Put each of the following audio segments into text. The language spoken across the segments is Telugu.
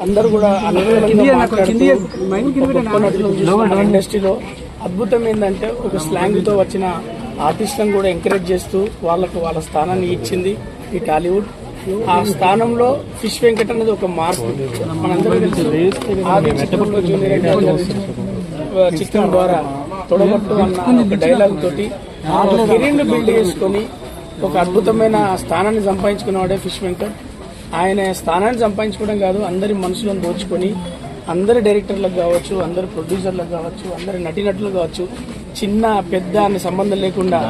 అందరూ కూడా ఇండస్ట్రీలో అద్భుతం ఏంటంటే ఒక స్లాంగ్ తో వచ్చిన ఆర్టిస్టులను కూడా ఎంకరేజ్ చేస్తూ వాళ్ళకు వాళ్ళ స్థానాన్ని ఇచ్చింది ఈ టాలీవుడ్. ఆ స్థానంలో ఫిష్ వెంకట్ అనేది ఒక మార్పు. మనందరూ చిత్రం ద్వారా తొడగొట్టు అన్న ఒక డైలాగ్ తోటి కెరీర్ని బిల్డ్ చేసుకొని ఒక అద్భుతమైన స్థానాన్ని సంపాదించుకున్నవాడే ఫిష్ వెంకట్. ఆయన స్థానాన్ని సంపాదించుకోవడం కాదు, అందరి మనసులను దోచుకొని అందరి డైరెక్టర్లకు కావచ్చు, అందరి ప్రొడ్యూసర్లకు కావచ్చు, అందరి నటీనటులకు కావచ్చు, చిన్న పెద్ద అనే సంబంధం లేకుండా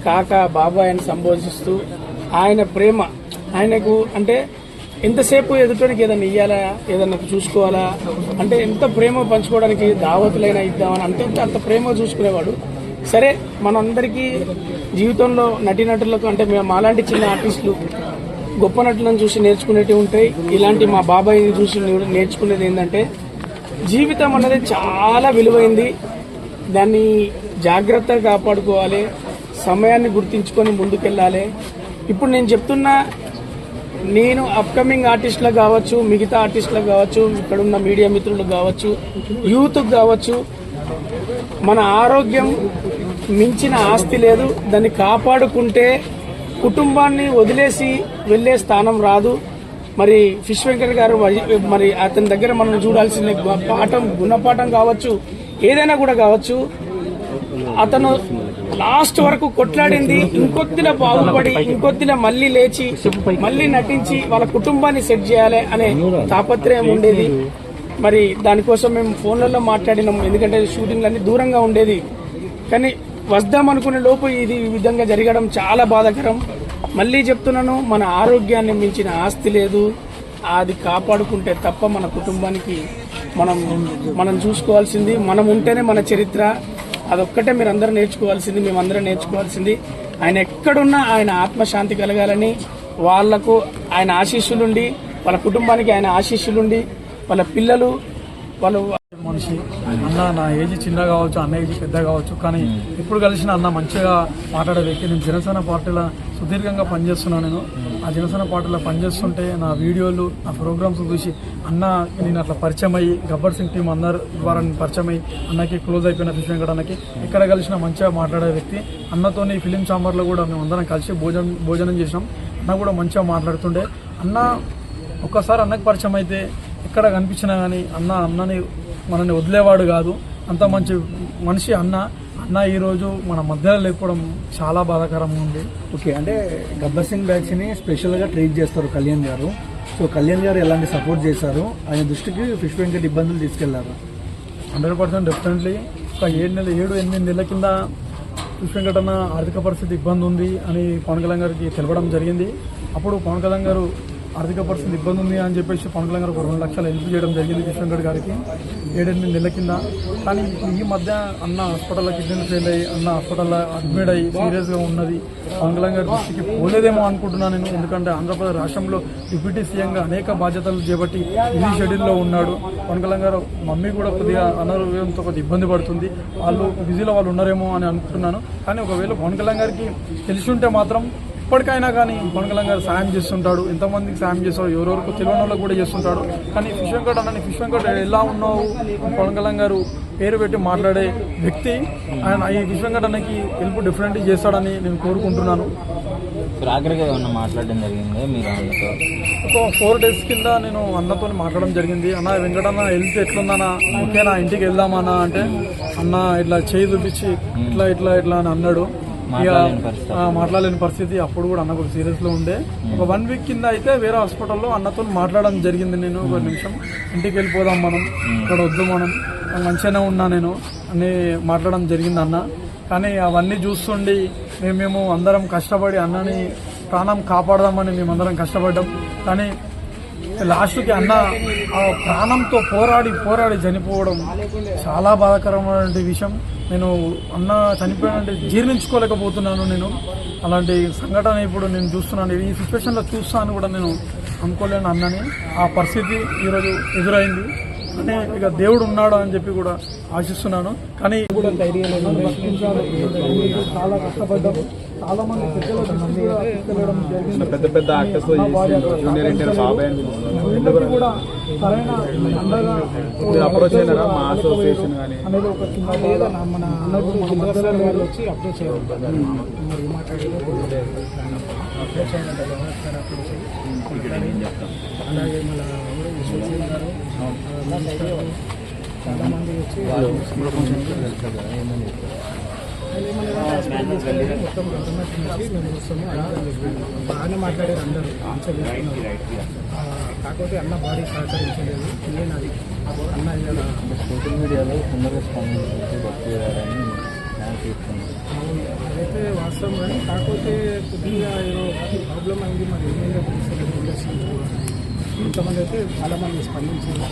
కాక బాబాయ్ అని సంబోధిస్తూ ఆయన ప్రేమ ఆయనకు అంటే ఎంతసేపు ఎదుటోనికి ఏదైనా ఇయ్యాలా, ఏదన్నా చూసుకోవాలా అంటే ఎంత ప్రేమ పంచుకోవడానికి దావతులైనా ఇద్దామని అంత ప్రేమ చూసుకునేవాడు. సరే మనందరికీ జీవితంలో నటీనటులకు అంటే మేము మాలాంటి చిన్న ఆర్టిస్టులు గొప్ప నటులను చూసి నేర్చుకునేవి ఉంటాయి. ఇలాంటి మా బాబాయ్ని చూసి నేర్చుకునేది ఏంటంటే జీవితం అనేది చాలా విలువైంది, దాన్ని జాగ్రత్తగా కాపాడుకోవాలి, సమయాన్ని గుర్తించుకొని ముందుకెళ్ళాలి. ఇప్పుడు నేను చెప్తున్నా, నేను అప్కమింగ్ ఆర్టిస్టులకు కావచ్చు, మిగతా ఆర్టిస్టులకు కావచ్చు, ఇక్కడున్న మీడియా మిత్రులకు కావచ్చు, యూత్కు కావచ్చు, మన ఆరోగ్యం మించిన ఆస్తి లేదు. దాన్ని కాపాడుకుంటే కుటుంబాన్ని వదిలేసి వెళ్లే స్థానం రాదు. మరి ఫిష్ వెంకట్ గారు మరి అతని దగ్గర మనం చూడాల్సిన పాఠం, గుణపాఠం కావచ్చు, ఏదైనా కూడా కావచ్చు. అతను లాస్ట్ వరకు కొట్లాడింది ఇంకొద్దిలా బాగుపడి ఇంకొద్దిలా మళ్లీ లేచి మళ్లీ నటించి వాళ్ళ కుటుంబాన్ని సెట్ చేయాలి అనే తాపత్రయం ఉండేది. మరి దానికోసం మేము ఫోన్లలో మాట్లాడినాం, ఎందుకంటే షూటింగ్లన్నీ దూరంగా ఉండేది. కానీ వద్దాం అనుకునే లోపు ఇది ఈ విధంగా జరగడం చాలా బాధాకరం. మళ్లీ చెప్తున్నాను, మన ఆరోగ్యాన్ని మించిన ఆస్తి లేదు. అది కాపాడుకుంటే తప్ప మన కుటుంబానికి మనం చూసుకోవాల్సింది మనం ఉంటేనే మన చరిత్ర. అదొక్కటే మీరు అందరూ నేర్చుకోవాల్సింది, మేమందరం నేర్చుకోవాల్సింది. ఆయన ఎక్కడున్నా ఆయన ఆత్మశాంతి కలగాలని, వాళ్లకు ఆయన ఆశీస్సులుండి, వాళ్ళ కుటుంబానికి ఆయన ఆశీస్సులుండి, వాళ్ళ పిల్లలు వాళ్ళు మనిషి. అన్న నా ఏజ్ చిన్న కావచ్చు, అన్న ఏజ్ పెద్ద కావచ్చు, కానీ ఇప్పుడు కలిసిన అన్న మంచిగా మాట్లాడే వ్యక్తి. నేను జనసేన పార్టీలో సుదీర్ఘంగా పనిచేస్తున్నాను. ఆ జనసేన పార్టీలో పనిచేస్తుంటే నా వీడియోలు, నా ప్రోగ్రామ్స్ చూసి అన్న నేను అట్లా పరిచయం అయ్యి గబ్బర్ సింగ్ టీం అందరి ద్వారా పరిచయం అయ్యి అన్నకి క్లోజ్ అయిపోయిన ఫిష్ వెంకట్ అన్నకి ఇక్కడ కలిసిన మంచిగా మాట్లాడే వ్యక్తి. అన్నతోని ఫిలిం ఛాంబర్లో కూడా మేము అందరం కలిసి భోజనం చేసినాం. అన్న కూడా మంచిగా మాట్లాడుతుండే. అన్న ఒక్కసారి అన్నకి పరిచయం అయితే ఎక్కడ కనిపించినా కానీ అన్నని మనల్ని వదిలేవాడు కాదు. అంత మంచి మనిషి అన్న ఈరోజు మన మధ్యలో లేకపోవడం చాలా బాధాకరంగా ఉంది. ఓకే, అంటే గబ్బర్ సింగ్ బ్యాచ్ ని స్పెషల్ గా ట్రీట్ చేస్తారు కళ్యాణ్ గారు. సో కళ్యాణ్ గారు ఎలాంటి సపోర్ట్ చేశారు, ఆయన దృష్టికి ఫిష్ వెంకట్ ఇబ్బందులు తీసుకెళ్లారు? 100% డెఫినెట్లీ. ఒక 7-8 నెలల కింద ఫిష్ వెంకట్ అన్న ఆర్థిక పరిస్థితి ఇబ్బంది ఉంది అని పవన్ కళ్యాణ్ గారికి తెలపడం జరిగింది. అప్పుడు పవన్ కళ్యాణ్ గారు ఆర్థిక పరిస్థితి ఇబ్బంది ఉంది అని చెప్పేసి పవన్ కళ్యాణ్ గారు 2 లక్షలు హెల్ప్ చేయడం జరిగింది ఫిష్ వెంకట్ గారికి 7-8 నెలల కింద. కానీ ఈ మధ్య అన్న హాస్పిటల్లో కిడ్నీ ఫెయిల్ అయ్యి అన్న హాస్పిటల్లో అడ్మిట్ అయ్యి సీరియస్గా ఉన్నది. పవన్ కళ్యాణ్ గారి దృష్టికి పోలేదేమో అనుకుంటున్నాను నేను. ఎందుకంటే ఆంధ్రప్రదేశ్ రాష్ట్రంలో డిప్యూటీ సీఎంగా అనేక బాధ్యతలు చేపట్టి బిజీ షెడ్యూల్లో ఉన్నాడు. పవన్ కళ్యాణ్ గారు మమ్మీ కూడా కొద్దిగా అనారోగ్యంతో కొద్దిగా ఇబ్బంది పడుతుంది. వాళ్ళు బిజీలో వాళ్ళు ఉన్నారేమో అని అనుకుంటున్నాను. కానీ ఒకవేళ పవన్ కళ్యాణ్ గారికి తెలిసి ఉంటే మాత్రం ఇప్పటికైనా కానీ పవన్ కళ్యాణ్ గారు సాయం చేస్తుంటాడు. ఎంతమందికి సాయం చేస్తాడు, ఎవరెవరికి తెలియని వాళ్ళకి కూడా చేస్తుంటాడు. కానీ ఫిష్ వెంకట్ అన్న ఫిష్ వెంకట్ ఎలా ఉన్నావు పవన్ కళ్యాణ్ గారు పేరు పెట్టి మాట్లాడే వ్యక్తి. ఆయన ఈ ఫిష్ వెంకట్ అన్నకి హెల్ప్ డిఫరెంట్ చేస్తాడని నేను కోరుకుంటున్నాను. మాట్లాడడం జరిగింది మీరు అన్నతో? ఒక 4 days కింద నేను అన్నతో మాట్లాడడం జరిగింది. అన్న వెంకటన్న హెల్త్ ఎట్లుందన్నా, ఓకేనా ఇంటికి వెళ్దామన్నా అంటే అన్న ఇట్లా చేయి చూపించి ఇట్లా ఇట్లా ఇట్లా అని అన్నాడు. మాట్లాడలేని పరిస్థితి. అప్పుడు కూడా అన్న ఒక సీరియస్ లో ఉండే. ఒక 1 week కింద అయితే వేరే హాస్పిటల్లో అన్నతో మాట్లాడడం జరిగింది. నేను ఒక నిమిషం ఇంటికి వెళ్ళిపోదాం, మనం ఇక్కడ వద్దు, మనం మంచిగానే ఉన్నా నేను అని మాట్లాడడం జరిగింది అన్న. కానీ అవన్నీ చూస్తుండి మేము అందరం కష్టపడి అన్నని ప్రాణం కాపాడదామని మేమందరం కష్టపడ్డాం. కానీ లాస్ట్కి అన్న ఆ ప్రాణంతో పోరాడి చనిపోవడం చాలా బాధాకరమైన విషయం. నేను అన్న చనిపోయానంటే జీర్ణించుకోలేకపోతున్నాను. నేను అలాంటి సంఘటన ఇప్పుడు నేను చూస్తున్నాను. ఈ సిచ్యువేషన్లో చూస్తాను కూడా నేను అనుకోలేను అన్నని. ఆ పరిస్థితి ఈరోజు ఎదురైంది. అంటే ఇక దేవుడు ఉన్నాడు అని చెప్పి కూడా ఆశిస్తున్నాను. కానీ కూడా చాలా కష్టపడ్డాము. చాలా మంది పెద్ద పెద్ద యాక్టర్స్ జూనియర్ ఎన్టీఆర్ బాబాయ్ అందరికీ కూడా సరైన అండగా అప్రోచ్ అయినారా మా అసోసియేషన్ కానీ అనేది ఒక చిన్న మన అన్నకు వాళ్ళు వచ్చి అప్రోచ్ అయ్యారు. అలాగే మన విశ్వసేన్ గారు చాలా మంది వచ్చి మొత్తం బాగానే మాట్లాడారు అందరూ ఆన్సర్ చేసుకున్నారు. కాకపోతే అన్న బాడీ సహకరించలేదు. నేను అది అన్న సోషల్ మీడియాలో తొందరగా అదైతే వాస్తవం కానీ కాకపోతే కొద్దిగా ఏదో ప్రాబ్లం అయింది. మరి ఏమైందో తెలుస్తుంది. ఇండస్ట్రీ ఇంతమంది అయితే చాలామంది స్పందించారు.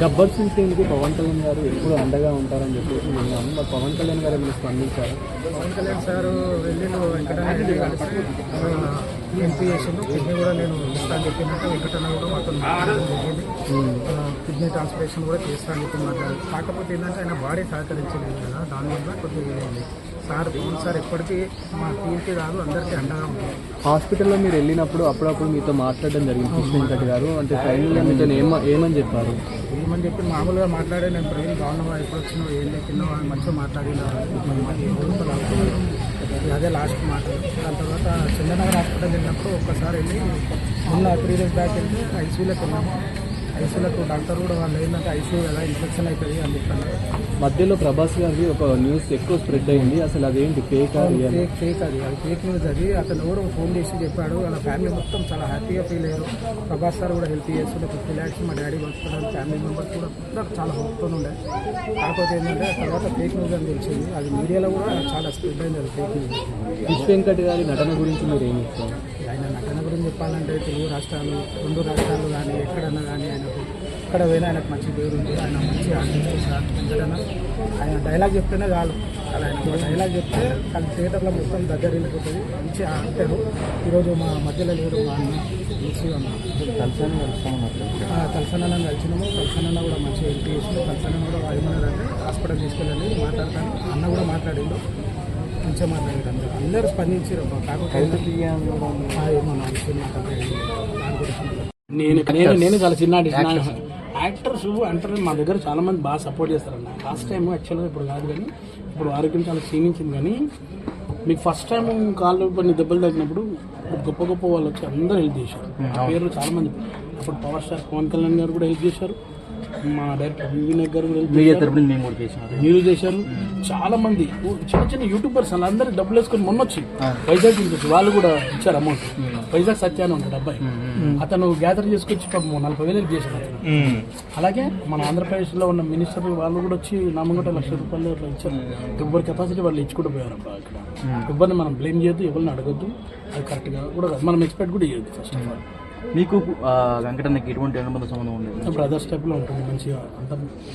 గబ్బర్ సింగ్ టీంకి పవన్ కళ్యాణ్ గారు ఎప్పుడు అండగా ఉంటారని చెప్పేసి విన్నాము. మరి పవన్ కళ్యాణ్ గారు ఏమైనా స్పందించారు? పవన్ కళ్యాణ్ సార్ వెళ్ళిన వెంకటరెడ్డి కలిసి ఎంపీ చేసిండు. కిడ్నీ కూడా నేను ఇస్తాను చెప్పినట్టు వెంకటన్న కూడా మాతో జరిగింది. కిడ్నీ ట్రాన్స్ప్లాంటేషన్ కూడా చేస్తాను చెప్పి మాట్లాడారు. కాకపోతే ఏంటంటే ఆయన బాడీ సహకరించలేదు కదా, దానివల్ల కొద్దిగా సార్ పవన్ సార్ ఎప్పటికీ మా టీంకి కాదు అందరికీ అండగా ఉంటుంది. హాస్పిటల్లో మీరు వెళ్ళినప్పుడు అప్పుడప్పుడు మీతో మాట్లాడడం జరిగింది కృష్ణ వెంకట్ గారు. అంటే ఫైనల్గా మీతో ఏమని చెప్పారు? ఏమని చెప్పి మామూలుగా మాట్లాడే నేను ప్రవీణ్ బాగున్నావా, ఎప్పుడు వచ్చినావు, ఏం లేకున్నావు అని మంచిగా మాట్లాడినా. అదే లాస్ట్ మాట. దాని తర్వాత చంద్రనగర్ హాస్పిటల్ వెళ్ళినప్పుడు ఒక్కసారి వెళ్ళి మొన్న 3 days బ్యాక్ వెళ్తే ఐసీయూలోకి వెళ్ళాము. ఐసీయూలకు డాక్టర్ కూడా వాళ్ళు ఏంటంటే ఐసీయూ కదా ఇన్ఫెక్షన్ అవుతుంది అని చెప్పాను. మధ్యలో ప్రభాస్ గారి ఒక న్యూస్ ఎక్కువ స్ప్రెడ్ అయింది. అసలు అదేంటి ఫేక్ ఫేక్ అది ఫేక్ న్యూస్. అది అతను కూడా ఫోన్ చేసి చెప్పాడు. వాళ్ళ ఫ్యామిలీ మొత్తం చాలా హ్యాపీగా ఫీల్ అయ్యారు. ప్రభాస్ సార్ కూడా హెల్ప్ చేస్తుండే 50 lakhs మా డాడీ బతుకోవడానికి ఫ్యామిలీ మెంబర్స్ కూడా అందరూ చాలా హోప్తో ఉండే. కాకపోతే ఏంటంటే తర్వాత ఫేక్ న్యూస్ అని తెలిసింది. అది మీడియాలో కూడా చాలా స్ప్రెడ్ అయింది అది ఫేక్ న్యూస్. కృష్ణ వెంకట్ గారి నటన గురించి మీరు ఏమి ఇస్తారు? ఆయన నటన గురించి చెప్పాలంటే తెలుగు రాష్ట్రాలు 2 రాష్ట్రాలు కానీ ఎక్కడన్నా కానీ ఆయనకు ఎక్కడ పోయినా ఆయనకు మంచి పేరు ఉంది. ఆయన మంచి ఆర్టిస్ట్ సార్ వెంకటన్న. ఆయన డైలాగ్ చెప్తేనే చాలు. అలా ఆయన ఒక డైలాగ్ చెప్తే అది థియేటర్లో మొత్తం దగ్గర వెళ్ళిపోతుంది. మంచి ఆడారు. ఈరోజు మా మధ్యలో లేరు. మా అన్న మంచిగా కలిసాను కలిసన్న కలిసినాము. కలిసన్న కూడా మంచిగా హెల్ప్ చేసిండు. కలిసన్న కూడా ఏమన్నారంటే హాస్పిటల్ తీసుకెళ్ళండి మాట్లాడతాను. అన్న కూడా మాట్లాడిండు. మంచిగా మాట్లాడారు. అందరూ స్పందించారు. కాకపోతే నేను చాలా చిన్న యాక్టర్స్ అంటే మా దగ్గర చాలా మంది బాగా సపోర్ట్ చేస్తారన్న. లాస్ట్ టైం యాక్చువల్గా ఇప్పుడు కాదు కానీ ఇప్పుడు ఆరోగ్యం చాలా క్షీణించింది. కానీ మీకు ఫస్ట్ టైం కాళ్ళు కొన్ని దెబ్బలు తగ్గినప్పుడు గొప్ప గొప్ప వాళ్ళు వచ్చి అందరూ హెల్ప్ చేశారు. ఆ పేర్లు చాలా మంది. అప్పుడు పవర్ స్టార్ పవన్ కళ్యాణ్ గారు కూడా హెల్ప్ చేశారు. మా డైరెక్టర్ వినాయక్ గారు కూడా మీరు చేశారు. చాలా మంది చిన్న చిన్న యూట్యూబర్స్ వాళ్ళందరూ డబ్బులు వేసుకొని మొన్న వచ్చి వైజాగ్ నుంచి వాళ్ళు కూడా ఇచ్చారు అమౌంట్. వైజాగ్ సత్యాన్ని ఉంటాడు అబ్బాయి. అతను గ్యాదర్ చేసుకొచ్చి 40,000 చేశాడు అతను. అలాగే మన ఆంధ్రప్రదేశ్ లో ఉన్న మినిస్టర్ వాళ్ళు కూడా వచ్చి నామంగట ₹1,00,000 అట్లా ఇచ్చారు. ఎవరి కెపాసిటీ వాళ్ళు ఇచ్చుకుంటూ పోయారు. అబ్బా ఇక్కడ ఎవరిని మనం బ్లేమ్ చేయొద్దు, ఎవరిని అడగద్దు. అది కరెక్ట్గా కూడా మనం ఎక్స్పెక్ట్ కూడా చేయొద్దు. ఫస్ట్ ఆఫ్ ఆల్ మీకు వెంకటన్నకి ఎటువంటి అనుబంధ సంబంధం ఉండేది? బ్రదర్స్ టైప్లో ఉంటుంది. మంచిగా అంత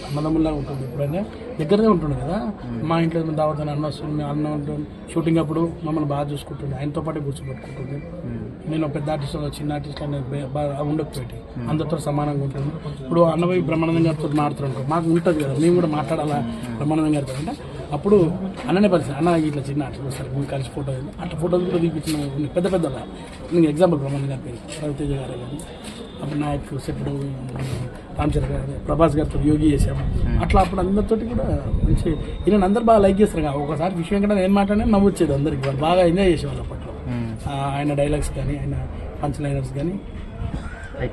అన్నదమ్ముల్లా ఉంటుంది. ఎప్పుడైనా దగ్గరనే ఉంటుండే కదా. మా ఇంట్లో దావతని అన్న వస్తుంది, అన్న ఉంటుంది. షూటింగ్ అప్పుడు మమ్మల్ని బాగా చూసుకుంటుండే. ఆయనతో పాటు కూర్చోబెట్టుకుంటుంది. నేను పెద్ద ఆర్టిస్ట్ చిన్న ఆర్టిస్ట్ అనేది ఉండకపోయి అందరితో సమానంగా ఉంటుంది. ఇప్పుడు అన్నవయ్య బ్రహ్మానందం గారితో మాట్లాడుతుంటాం. మాకు ఉంటుంది కదా, మేము కూడా మాట్లాడాలా బ్రహ్మానందం గారితో అంటే అప్పుడు అన్ననే పరిస్థితి. అన్న ఇట్లా చిన్న ఆర్టిస్ట్ వస్తారు, మేము కలిసి ఫోటో అట్లా ఫోటోలు కూడా తీపించిన పెద్ద పెద్ద. నేను ఎగ్జాంపుల్ బ్రహ్మానందం గారి పేరు రవితేజ గారు కానీ అప్పుడు నాయక్ సెప్పుడు రామచంద్ర గారు ప్రభాస్ గారితో యోగి చేసాము. అట్లా అప్పుడు అందరితోటి కూడా మంచి ఈయన అందరు బాగా లైక్ చేస్తారు. ఒకసారి విషయం కంటే నేను మాట్లాడినా నవ్వొచ్చేది అందరికి. వాళ్ళు బాగా ఎంజాయ్ చేసేవాళ్ళు అప్పట్లో. ఆయన డైలాగ్స్ కానీ ఆయన పంచ్ లైనర్స్ కానీ